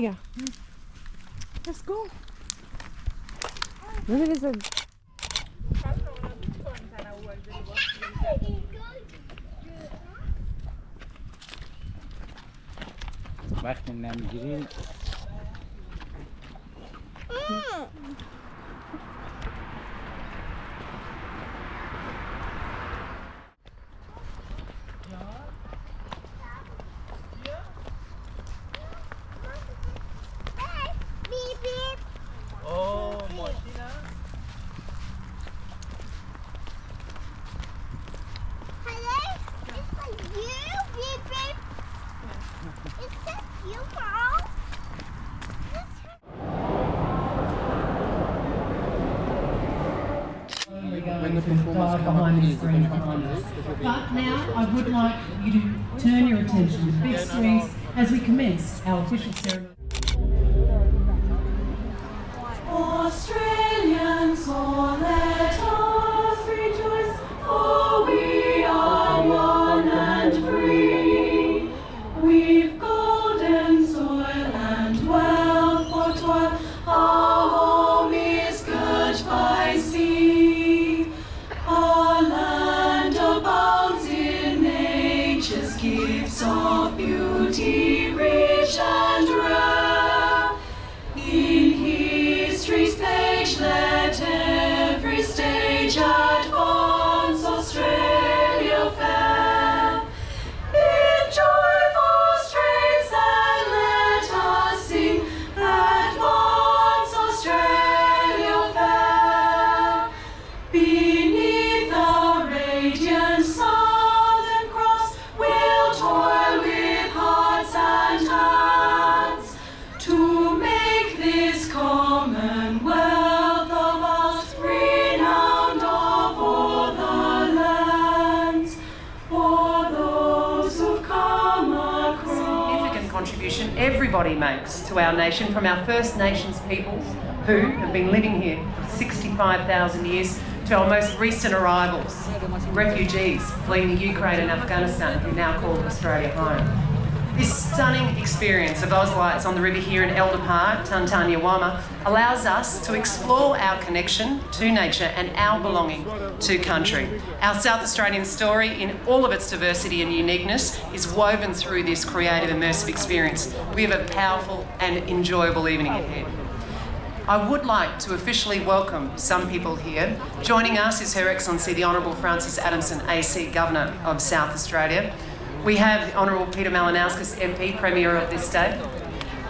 Yeah. Let's go. Look at this. وقتی نمیگیری when the performers come behind up, the screen behind us. But now I would like you to turn your attention to the big screens as we commence our official ceremony. Australians, all let us rejoice, for we are one and free. We've golden soil and wealth for toil. Our home is girt by sea. Our land abounds in nature's gifts of beauty, rich and rare. In history's page, let every stage advance Australia fair. In joyful strains then let us sing, advance Australia fair. Beneath the radiant Southern Cross, we'll toil with hearts and hands to make this Commonwealth of ours renowned of all the lands. For those who've come across. Significant contribution everybody makes to our nation, from our First Nations peoples who have been living here for 65,000 years to our most recent arrivals, refugees fleeing the Ukraine and Afghanistan who now call Australia home. This stunning experience of Auslights on the river here in Elder Park, Tantanyawama, allows us to explore our connection to nature and our belonging to country. Our South Australian story, in all of its diversity and uniqueness, is woven through this creative, immersive experience. We have a powerful and enjoyable evening ahead. I would like to officially welcome some people here. Joining us is Her Excellency the Honourable Francis Adamson, AC Governor of South Australia. We have the Honourable Peter Malinauskas, MP, Premier of this state.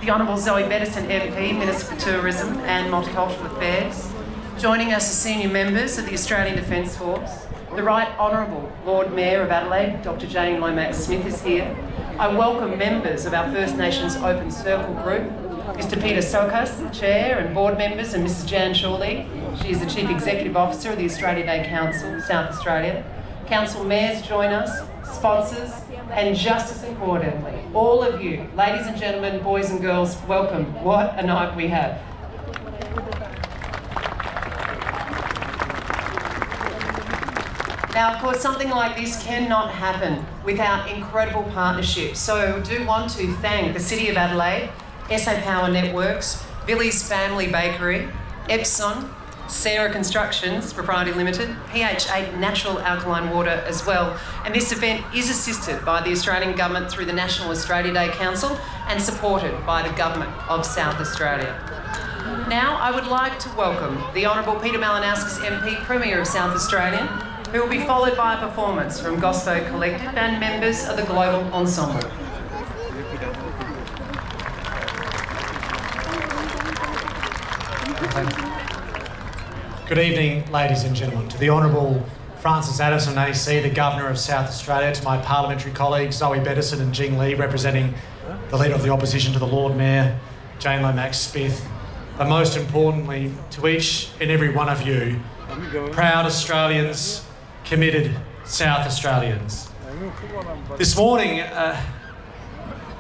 The Honourable Zoe Beddison, MP, Minister for Tourism and Multicultural Affairs. Joining us are senior members of the Australian Defence Force. The Right Honourable Lord Mayor of Adelaide, Dr Jane Lomax-Smith is here. I welcome members of our First Nations Open Circle group, Mr Peter Sokas, the Chair, and board members, and Mrs Jan Shawley. She is the Chief Executive Officer of the Australia Day Council, South Australia. Council mayors join us, sponsors, and just as importantly, all of you, ladies and gentlemen, boys and girls, welcome. What a night we have. Now, of course, something like this cannot happen without incredible partnerships. So I do want to thank the City of Adelaide, SA Power Networks, Billy's Family Bakery, Epson, Sarah Constructions Proprietary Limited, pH8 Natural Alkaline Water as well. And this event is assisted by the Australian Government through the National Australia Day Council and supported by the Government of South Australia. Now I would like to welcome the Honourable Peter Malinauskas, MP, Premier of South Australia, who will be followed by a performance from Gospel Collective and members of the Global Ensemble. Good evening, ladies and gentlemen. To the Honourable Francis Adamson, AC, the Governor of South Australia, to my parliamentary colleagues Zoe Beddison and Jing Lee, representing the Leader of the Opposition, to the Lord Mayor, Jane Lomax-Smith, but most importantly, to each and every one of you, proud Australians, committed South Australians. This morning,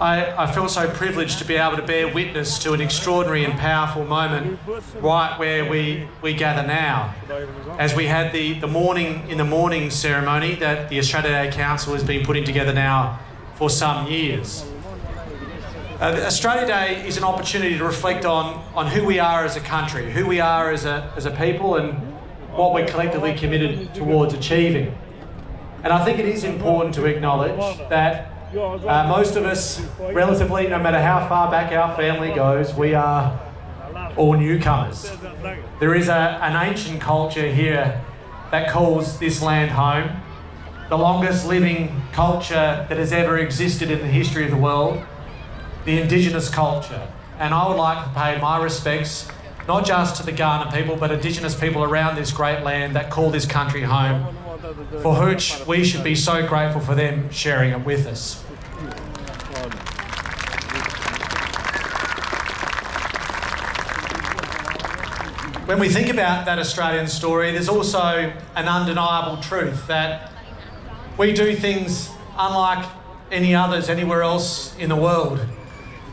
I feel so privileged to be able to bear witness to an extraordinary and powerful moment right where we gather now. As we had the morning ceremony that the Australia Day Council has been putting together now for some years. Australia Day is an opportunity to reflect on who we are as a country, who we are as a people, and what we're collectively committed towards achieving. And I think it is important to acknowledge that most of us, relatively, no matter how far back our family goes, we are all newcomers. There is an ancient culture here that calls this land home, the longest living culture that has ever existed in the history of the world, the Indigenous culture. And I would like to pay my respects not just to the Kaurna people, but Indigenous people around this great land that call this country home, for which we should be so grateful for them sharing it with us. When we think about that Australian story, there's also an undeniable truth that we do things unlike any others anywhere else in the world.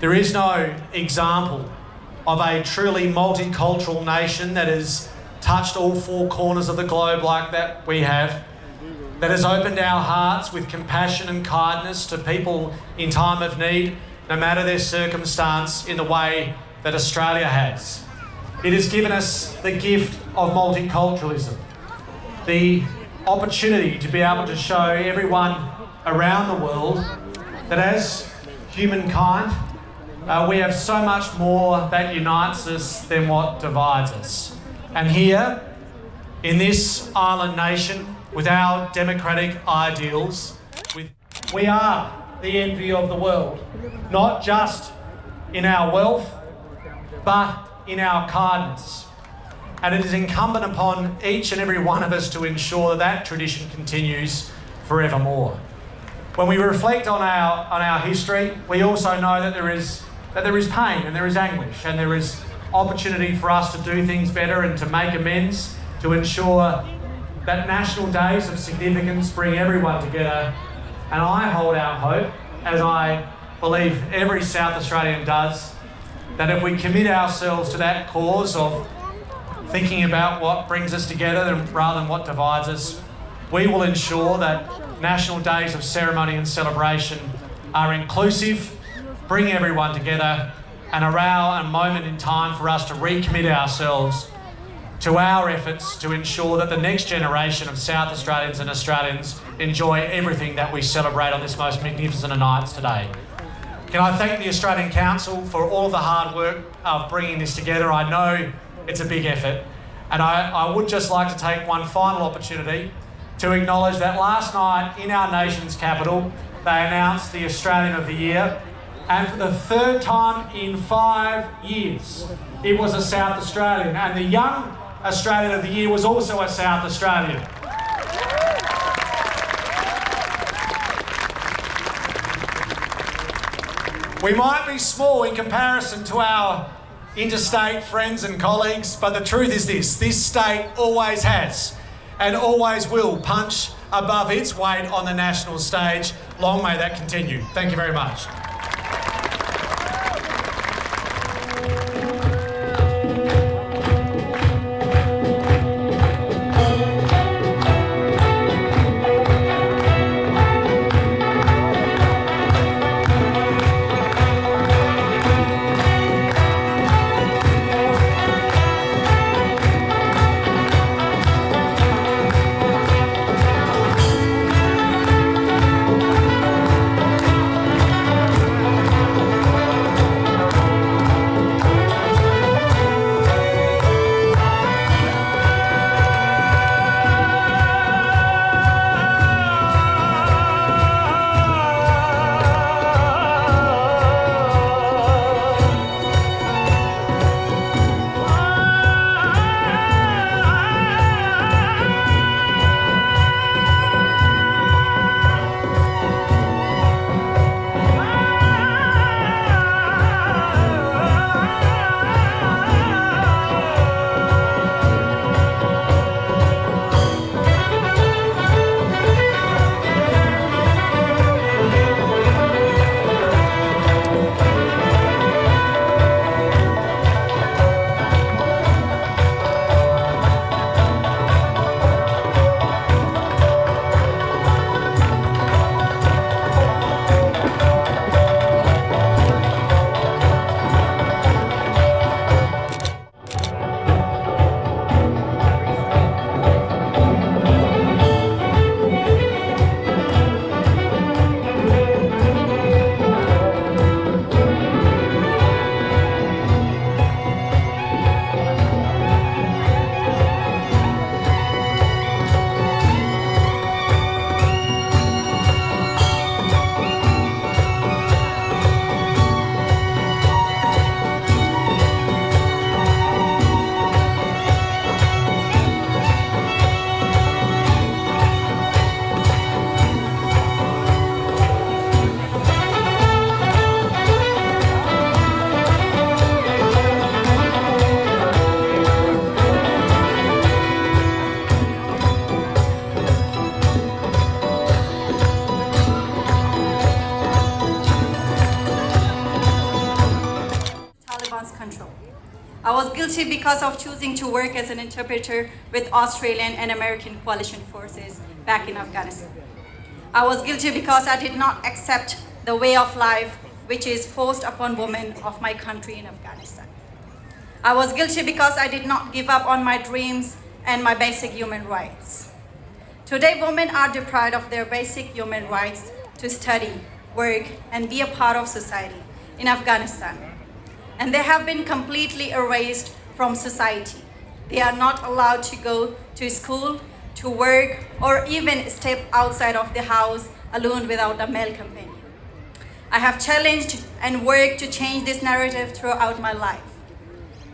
There is no example of a truly multicultural nation that has touched all four corners of the globe like that we have, that has opened our hearts with compassion and kindness to people in time of need, no matter their circumstance, in the way that Australia has. It has given us the gift of multiculturalism, the opportunity to be able to show everyone around the world that as humankind, we have so much more that unites us than what divides us. And here, in this island nation, with our democratic ideals, we are the envy of the world, not just in our wealth, but in our kindness. And it is incumbent upon each and every one of us to ensure that that tradition continues forevermore. When we reflect on our history, we also know that there is pain and there is anguish and there is opportunity for us to do things better and to make amends, to ensure that national days of significance bring everyone together. And I hold out hope, as I believe every South Australian does, that if we commit ourselves to that cause of thinking about what brings us together rather than what divides us, we will ensure that national days of ceremony and celebration are inclusive, bring everyone together, and allow a moment in time for us to recommit ourselves to our efforts to ensure that the next generation of South Australians and Australians enjoy everything that we celebrate on this most magnificent of nights today. Can I thank the Australian Council for all of the hard work of bringing this together. I know it's a big effort. And I would just like to take one final opportunity to acknowledge that last night in our nation's capital, they announced the Australian of the Year. And for the third time in 5 years, it was a South Australian. And the Young Australian of the Year was also a South Australian. We might be small in comparison to our interstate friends and colleagues, but the truth is this state always has and always will punch above its weight on the national stage. Long may that continue. Thank you very much. Taliban's control. I was guilty because of choosing to work as an interpreter with Australian and American coalition forces back in Afghanistan. I was guilty because I did not accept the way of life which is forced upon women of my country in Afghanistan. I was guilty because I did not give up on my dreams and my basic human rights. Today, women are deprived of their basic human rights to study, work, and be a part of society in Afghanistan. And they have been completely erased from society. They are not allowed to go to school, to work, or even step outside of the house alone without a male companion. I have challenged and worked to change this narrative throughout my life.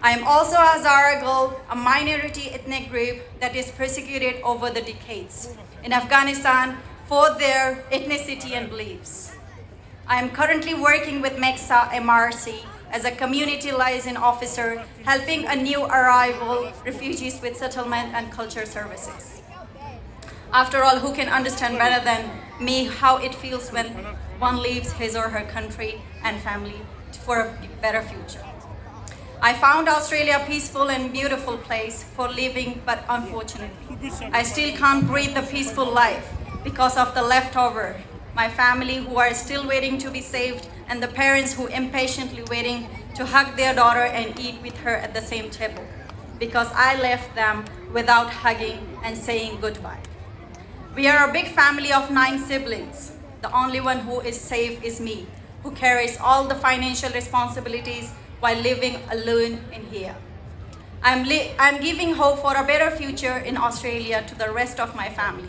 I am also a Hazara girl, a minority ethnic group that is persecuted over the decades in Afghanistan for their ethnicity and beliefs. I am currently working with MEXA MRC as a community liaison officer, helping a new arrival refugees with settlement and culture services. After all, who can understand better than me how it feels when one leaves his or her country and family for a better future? I found Australia a peaceful and beautiful place for living, but unfortunately, I still can't breathe the peaceful life because of the leftover, my family who are still waiting to be saved, and the parents who impatiently waiting to hug their daughter and eat with her at the same table, because I left them without hugging and saying goodbye. We are a big family of 9 siblings. The only one who is safe is me, who carries all the financial responsibilities while living alone in here. I'm giving hope for a better future in Australia to the rest of my family,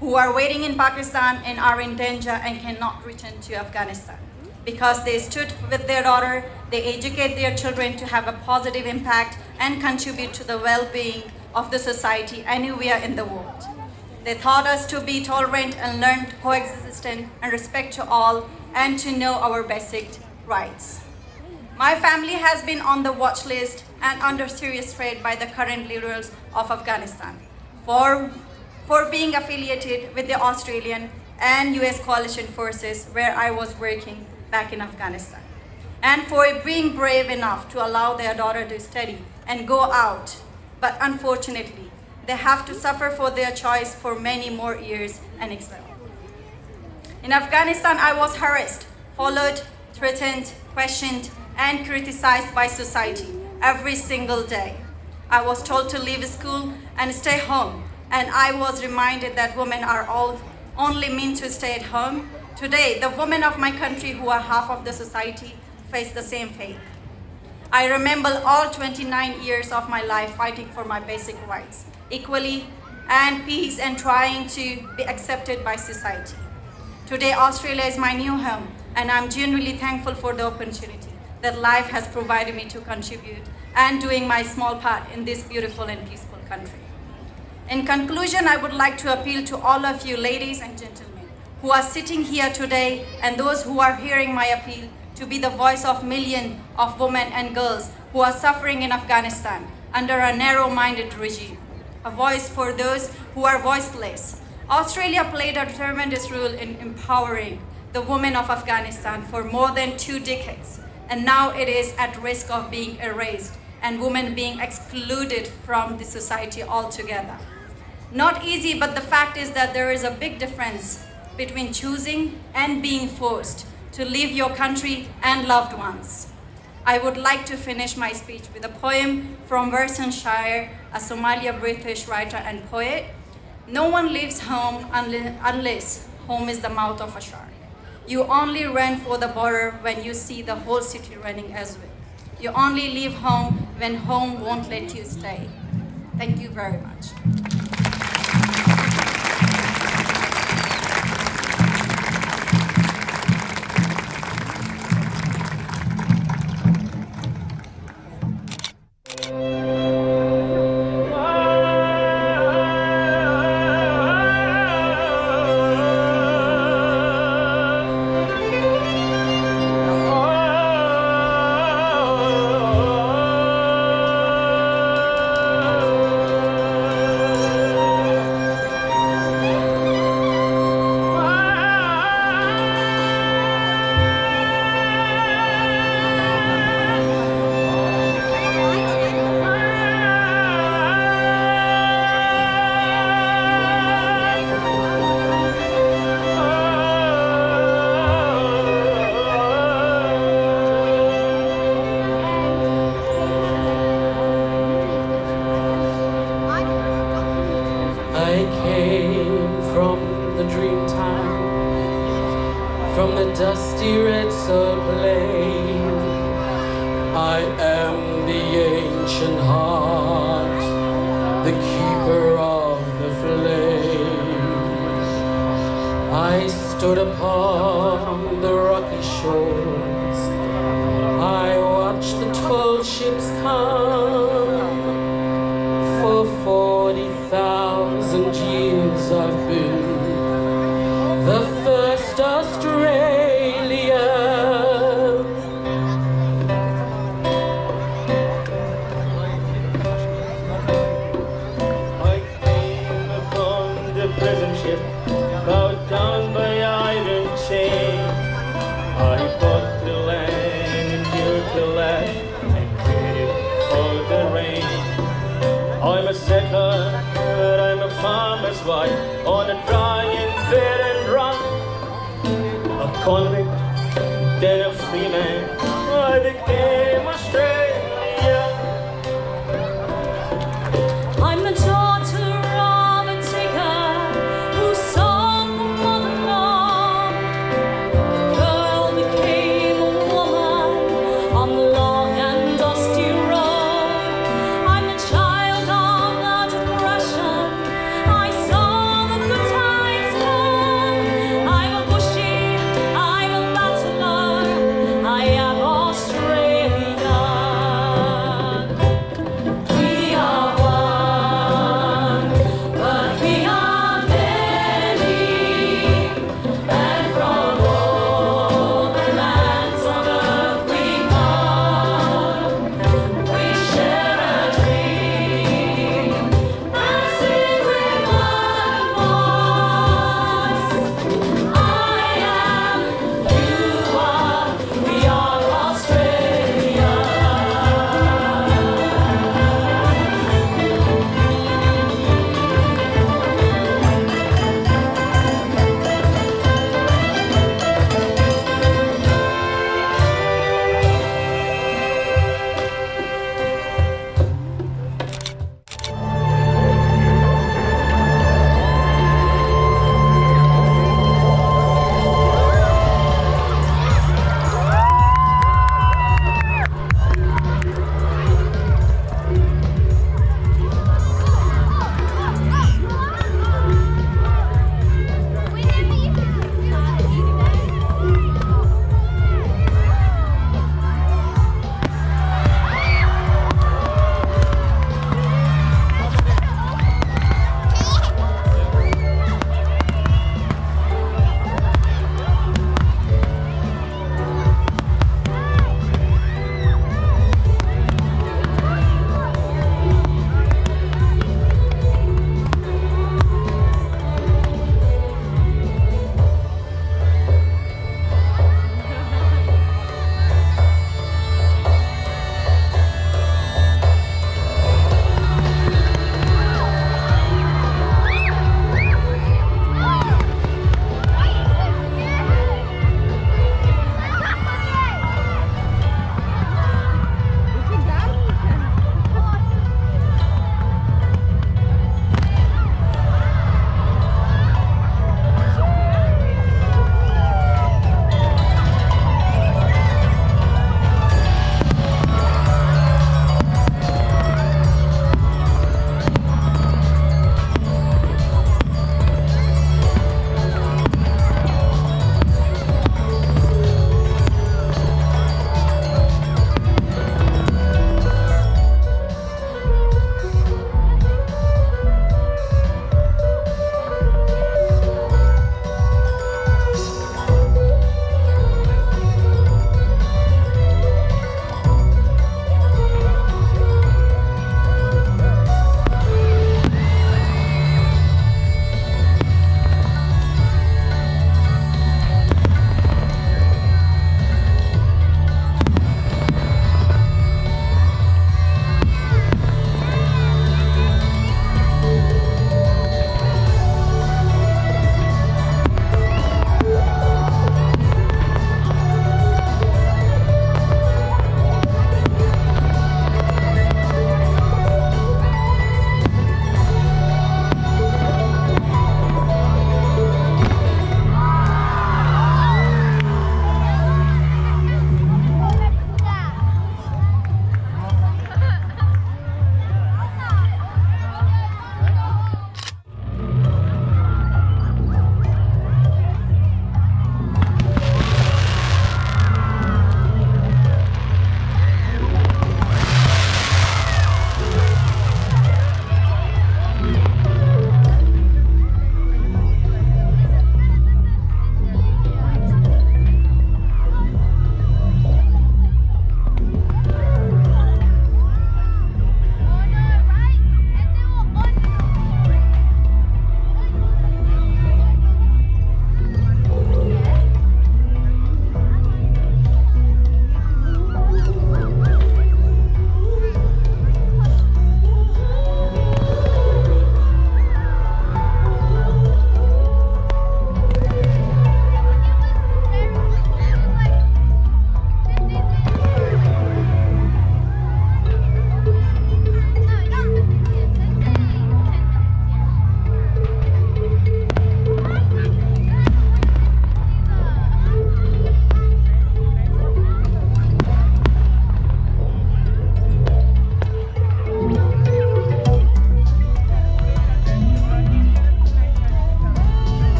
who are waiting in Pakistan and are in danger and cannot return to Afghanistan. Because they stood with their daughter, they educate their children to have a positive impact and contribute to the well-being of the society anywhere in the world. They taught us to be tolerant and learn to coexist and respect to all and to know our basic rights. My family has been on the watch list and under serious threat by the current leaders of Afghanistan for being affiliated with the Australian and US coalition forces where I was working back in Afghanistan, and for being brave enough to allow their daughter to study and go out. But unfortunately, they have to suffer for their choice for many more years and exile. In Afghanistan, I was harassed, followed, threatened, questioned, and criticized by society every single day. I was told to leave school and stay home, and I was reminded that women are all only meant to stay at home. Today, the women of my country who are half of the society face the same fate. I remember all 29 years of my life fighting for my basic rights, equally, and peace, and trying to be accepted by society. Today, Australia is my new home, and I'm genuinely thankful for the opportunity that life has provided me to contribute and doing my small part in this beautiful and peaceful country. In conclusion, I would like to appeal to all of you ladies and gentlemen who are sitting here today and those who are hearing my appeal to be the voice of millions of women and girls who are suffering in Afghanistan under a narrow-minded regime. A voice for those who are voiceless. Australia played a tremendous role in empowering the women of Afghanistan for more than 2 decades. And now it is at risk of being erased and women being excluded from the society altogether. Not easy, but the fact is that there is a big difference between choosing and being forced to leave your country and loved ones. I would like to finish my speech with a poem from Verson Shire, a Somalia-British writer and poet. No one leaves home unless home is the mouth of a shark. You only run for the border when you see the whole city running as well. You only leave home when home won't let you stay. Thank you very much. dusty red soul plain. I am the ancient heart, the keeper of the flame. I stood upon the rocky shores, I watched the 12 ships come. For 40,000 years I've been the first Australian. I came upon the prison ship, bowed down by iron chain. I bought the land and built the lash and waited for the rain. I'm a settler, I'm a farmer's wife, on a dry and barren rock. A convict, then a free man, I became a